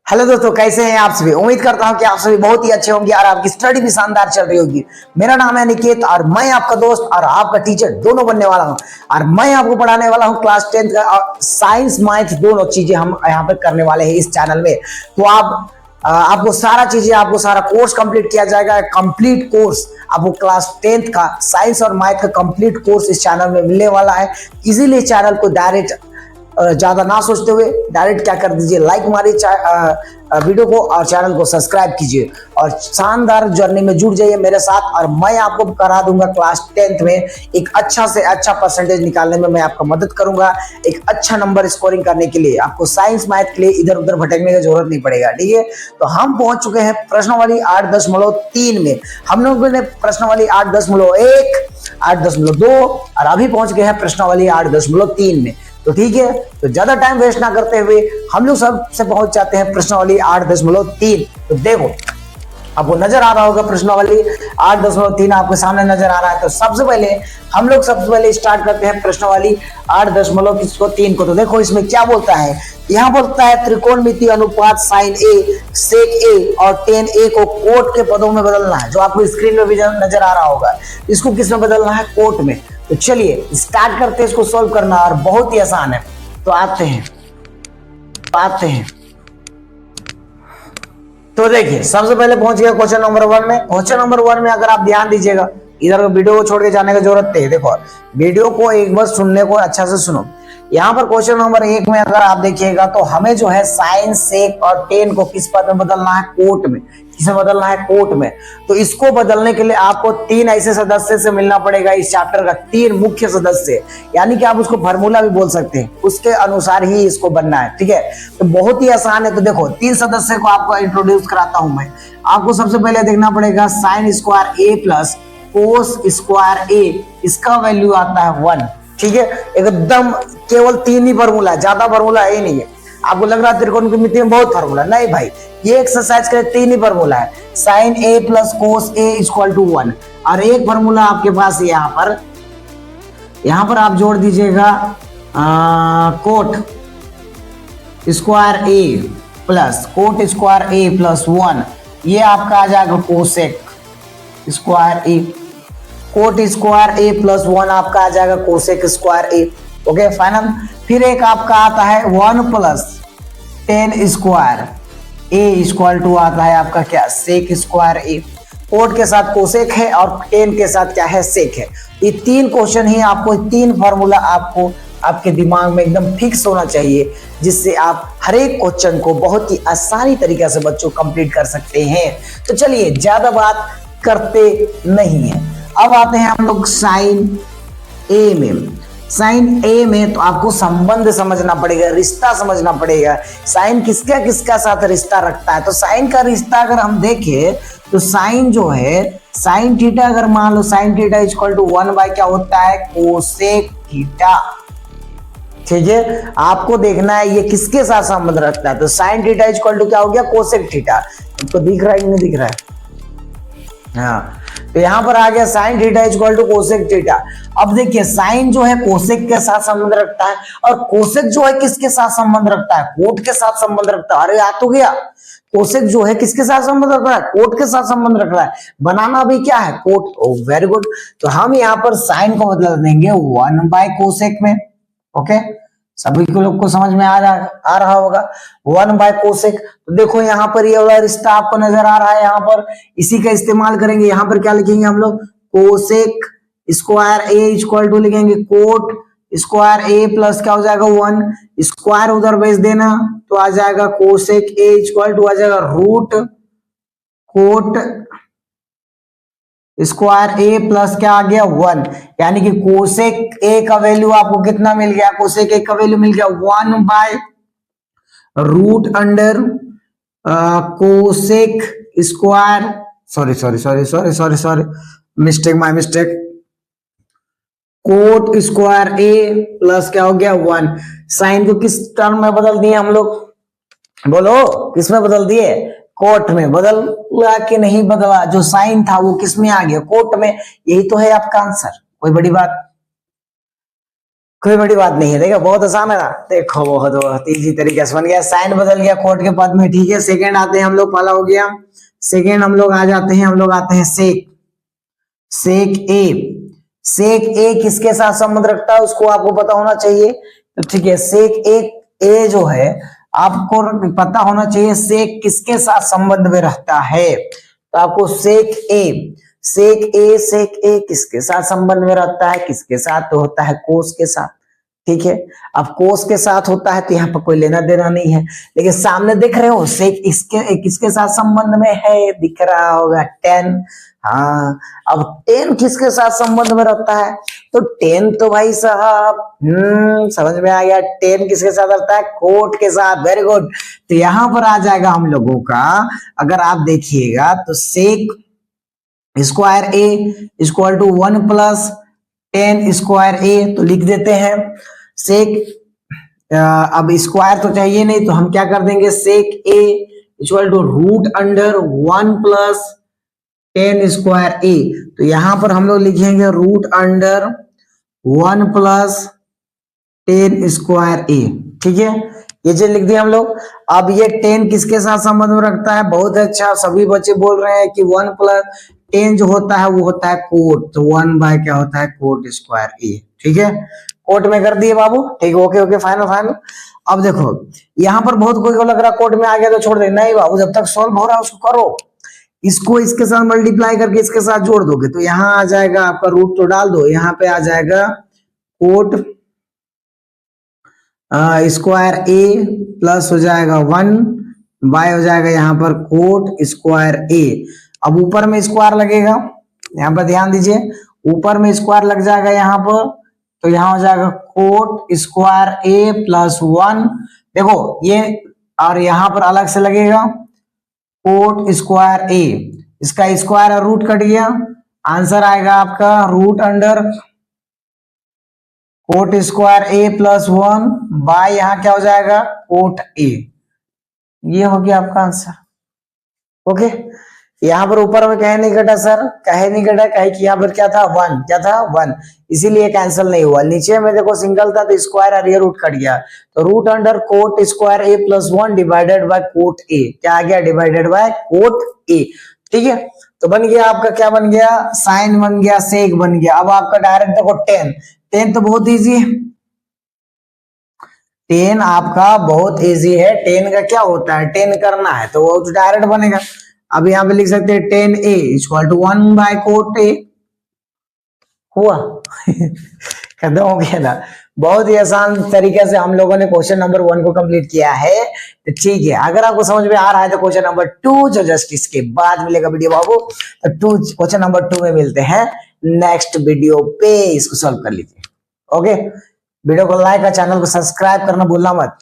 Hello दोस्तों, कैसे हैं आप सभी। उम्मीद करता हूं कि आप सभी बहुत ही अच्छे होंगे और आपकी स्टडी भी शानदार चल रही होगी। मेरा नाम है निकेत और मैं आपका दोस्त और आपका टीचर दोनों बनने वाला हूं। और मैं आपको पढ़ाने वाला हूं क्लास 10 का और साइंस मैथ दोनों चीजें हम यहाँ पर करने वाले हैं इस चैनल में। तो आपको सारा चीजें, आपको सारा कोर्स कंप्लीट किया जाएगा। कंप्लीट कोर्स आपको क्लास 10 का साइंस और मैथ का कंप्लीट कोर्स इस चैनल में मिलने वाला है। इसीलिए चैनल को डायरेक्ट ज्यादा ना सोचते हुए डायरेक्ट क्या कर दीजिए, लाइक मारिए वीडियो को और चैनल को सब्सक्राइब कीजिए और शानदार जर्नी में जुड़ जाइए मेरे साथ। और मैं आपको करा दूंगा क्लास 10th में एक अच्छा से अच्छा परसेंटेज निकालने में मैं आपका मदद करूंगा। एक अच्छा नंबर स्कोरिंग करने के लिए आपको साइंस मैथ के लिए इधर उधर भटकने की जरूरत नहीं पड़ेगा। ठीक है, तो हम पहुंच चुके हैं प्रश्नावली 8.3 में। हम लोगों ने प्रश्नावली 8.1, 8.2 और अभी पहुंच गए हैं प्रश्नावली 8.3 में। तो ठीक है, तो ज्यादा टाइम वेस्ट ना करते हुए हम लोग सबसे पहुंच जाते हैं प्रश्नावली 8.3। तो देखो, आपको नजर आ रहा होगा प्रश्नावली 8.3 आपके सामने नजर आ रहा है। तो सबसे पहले स्टार्ट करते हैं प्रश्नावली 8.3 को। तो देखो इसमें क्या बोलता है, यहाँ बोलता है त्रिकोणमितीय अनुपात साइन ए, सेक ए और टेन ए को कोट के पदों में बदलना है। जो आपको स्क्रीन में भी नजर आ रहा होगा, इसको किस में बदलना है, कोट में। तो चलिए स्टार्ट करते हैं इसको सॉल्व करना, और बहुत ही आसान है। तो आते हैं तो देखिए, सबसे पहले पहुंच गया क्वेश्चन नंबर 1 में। क्वेश्चन नंबर 1 में अगर आप ध्यान दीजिएगा, इधर वीडियो को छोड़ के जाने की जरूरत नहीं है। देखो, वीडियो को एक बार सुनने को अच्छा से सुनो। यहाँ पर क्वेश्चन नंबर 1 में अगर आप देखिएगा तो हमें जो है साइन, सेक और टेन को किस पद में बदलना है, कोट में। किसे बदलना है, कोट में। तो इसको बदलने के लिए आपको 3 ऐसे सदस्य से मिलना पड़ेगा इस चैप्टर का, 3 मुख्य सदस्य, यानी कि आप उसको फार्मूला भी बोल सकते हैं, उसके अनुसार ही इसको बनना है। ठीक है, तो बहुत ही आसान है। तो देखो, 3 सदस्य को आपको इंट्रोड्यूस कराता हूं मैं। आपको सबसे पहले देखना पड़ेगा sine square A plus cos square ए, इसका वैल्यू आता है 1। ठीक है, एकदम केवल 3 ही फार्मूला है, ज्यादा फार्मूला है ही नहीं है। आपको लग रहा है त्रिकोणमिति में बहुत फार्मूला, नहीं भाई, ये एक्सरसाइज के लिए 3 ही फार्मूला है। Sine A plus cos A equal to 1, और एक फार्मूला आपके पास यहाँ पर आप जोड़ दीजिएगा कोट स्क्वायर ए प्लस 1, ये आपका आ जाएगा cosec square A. Cot square A plus 1 आपका आ जाएगा cosec square A. Okay, final. फिर एक आपका आता है 1 plus ten square A equal to आता है आपका क्या, सेक स्क्वायर ए। कोट के साथ कोसेक है और टेन के साथ क्या है, सेक है। ये 3 क्वेश्चन ही आपको, 3 फार्मूला आपको आपके दिमाग में एकदम फिक्स होना चाहिए, जिससे आप हर एक क्वेश्चन को बहुत ही आसानी तरीके से बच्चों कंप्लीट कर सकते हैं। तो चलिए ज्यादा बात करते नहीं है, अब आते हैं हम लोग साइन ए में। साइन ए में तो आपको संबंध समझना पड़ेगा, रिश्ता समझना पड़ेगा। साइन किसका किसका साथ रिश्ता रखता है। तो साइन का रिश्ता अगर हम देखें तो साइन जो है, साइन थीटा, अगर मान लो sine theta equal to 1 by क्या होता है, कोसेक थीटा। ठीक है, आपको देखना है ये किसके साथ संबंध रखता है। तो साइन थीटा इक्वल टू क्या हो गया, कोसेक थीटा। तो दिख रहा है कि नहीं दिख रहा है, हाँ। तो यहां पर आ गया sine theta equal to cosec theta. अब देखिए, साइन जो है कोसेक के साथ संबंध रखता है, और कोसेक जो है किसके साथ संबंध रखता है, कोट के साथ संबंध रखता है। अरे याद तो गया, कोसेक जो है किसके साथ संबंध रख रहा है, कोट के साथ संबंध रख रहा है। बनाना भी क्या है, कोट। Very good. तो हम यहाँ पर साइन को बदल देंगे 1 बाय कोसेक में। ओके, सभी को लोग को समझ में आ रहा होगा, 1 बाय कोसेक। तो देखो यहाँ पर ये वाला रिश्ता आपको नजर आ रहा है, यहाँ पर इसी का इस्तेमाल करेंगे। यहाँ पर क्या लिखेंगे हम लोग, cosec square A equal to लिखेंगे कोट स्क्वायर ए प्लस क्या हो जाएगा 1, स्क्वायर उधर भेज देना तो आ जाएगा कोसेक ए इक्वल टू आ जाएगा root coat square A plus क्या आ गया 1, यानी कि कोसेक ए का वैल्यू आपको कितना मिल गया, कोसेक ए का वैल्यू मिल गया 1 by root under cosec square, sorry, my mistake, cot square A plus क्या हो गया 1। साइन को किस टर्म में बदल दिए हम लोग, बोलो किस में बदल दिए, कोट में। बदला कि नहीं बदला, जो साइन था वो किस में आ गया, कोट में। यही तो है आपका आंसर, कोई बड़ी बात कोई बड़ी बात नहीं है, देखो बहुत आसान है ना, देखो बहुत बहुत इजी तरीके से बन गया, साइन बदल गया कोट के पद में, ठीक है। सेकंड आते हैं हम लोग, पहला हो गया सेकंड, हम लोग आते हैं सेक। सेक ए, सेक ए किसके साथ संबंध रखता है उसको आपको पता होना चाहिए, तो ठीक है। सेक ए जो है आपको पता होना चाहिए सेक किसके साथ संबंध में रहता है, तो आपको सेक ए किसके साथ संबंध में रहता है, किसके साथ, तो होता है कोस के साथ, ठीक है। अब कोस के साथ होता है तो यहाँ पर कोई लेना देना नहीं है, लेकिन सामने देख रहे हो सेक इसके किसके साथ संबंध में है, दिख रहा होगा टेन। हाँ, अब टेन किसके साथ संबंध में रहता है, तो टेन तो भाई साहब समझ में आ गया, टेन किसके साथ रहता है, कोट के साथ। Very good. तो यहां पर आ जाएगा हम लोगों का, अगर आप देखिएगा तो sec square A equal to 1 plus ten square A, तो लिख देते हैं सेक अब स्क्वायर तो चाहिए नहीं, तो हम क्या कर देंगे, sec A equal to root under 1 plus ten square A, तो यहां पर हम लोग लिखेंगे root under 1 plus ten square A, ठीक है। ये जो लिख दिया हम लोग। अब ये टेन किसके साथ संबंध में रखता है, बहुत अच्छा, सभी बच्चे बोल रहे हैं कि 1 प्लस टेन जो होता है वो होता है कोट, तो 1 बाय क्या होता है, कोट स्क्वायर ए, ठीक है। कोट में कर दिए बाबू, ठीक है, ओके ओके, फाइनल फाइनल। अब देखो यहाँ पर बहुत कोई को लग रहा कोट में आ गया तो छोड़ दे, नहीं बाबू, जब तक सॉल्व हो रहा है उसको करो, इसको इसके साथ मल्टीप्लाई करके इसके साथ जोड़ दोगे तो यहाँ आ जाएगा आपका, रूट तो डाल दो, यहाँ पे आ जाएगा कोट स्क्वायर ए प्लस हो जाएगा 1 बाय हो जाएगा यहाँ पर कोट स्क्वायर ए। अब ऊपर में स्क्वायर लगेगा, यहाँ पर ध्यान दीजिए, ऊपर में स्क्वायर लग जाएगा यहाँ पर, तो यहाँ हो जाएगा कोट स्क्वायर ए प्लस 1, देखो ये, और यहाँ पर अलग से लगेगा कोट स्क्वायर ए, इसका स्क्वायर और रूट कट गया, आंसर आएगा आपका root under cot square A plus 1 bye यहाँ क्या हो जाएगा, कोट ए। ये हो गया आपका आंसर, ओके। यहाँ पर ऊपर में कहे नहीं कटा सर, कहे नहीं कटा, कहे कि यहाँ पर क्या था, 1, क्या था 1, इसीलिए कैंसिल नहीं हुआ। नीचे में देखो सिंगल था तो स्क्वायर और ये रूट कट गया, तो root under cot square A plus 1 divided by cot A, क्या आ गया, डिवाइडेड बाय कोट ए, ठीक है। तो बन गया आपका, क्या बन गया, साइन बन गया, सेक बन गया। अब आपका डायरेक्ट देखो टेन तो बहुत इजी है, टेन आपका बहुत इजी है, टेन का क्या होता है, टेन करना है तो वो तो डायरेक्ट बनेगा। अब यहाँ पे लिख सकते हैं tan A equal to 1 by cot A, हुआ खत्म हो गया ना। बहुत ही आसान तरीके से हम लोगों ने क्वेश्चन नंबर 1 को कंप्लीट किया है, तो ठीक है। अगर आपको समझ में आ रहा है तो क्वेश्चन नंबर 2 जो जस्ट इसके बाद मिलेगा वीडियो बाबू, तो क्वेश्चन नंबर 2 में मिलते हैं नेक्स्ट वीडियो पे, इसको सॉल्व कर लीजिए, ओके। वीडियो को लाइक और चैनल को सब्सक्राइब करना भूलना मत।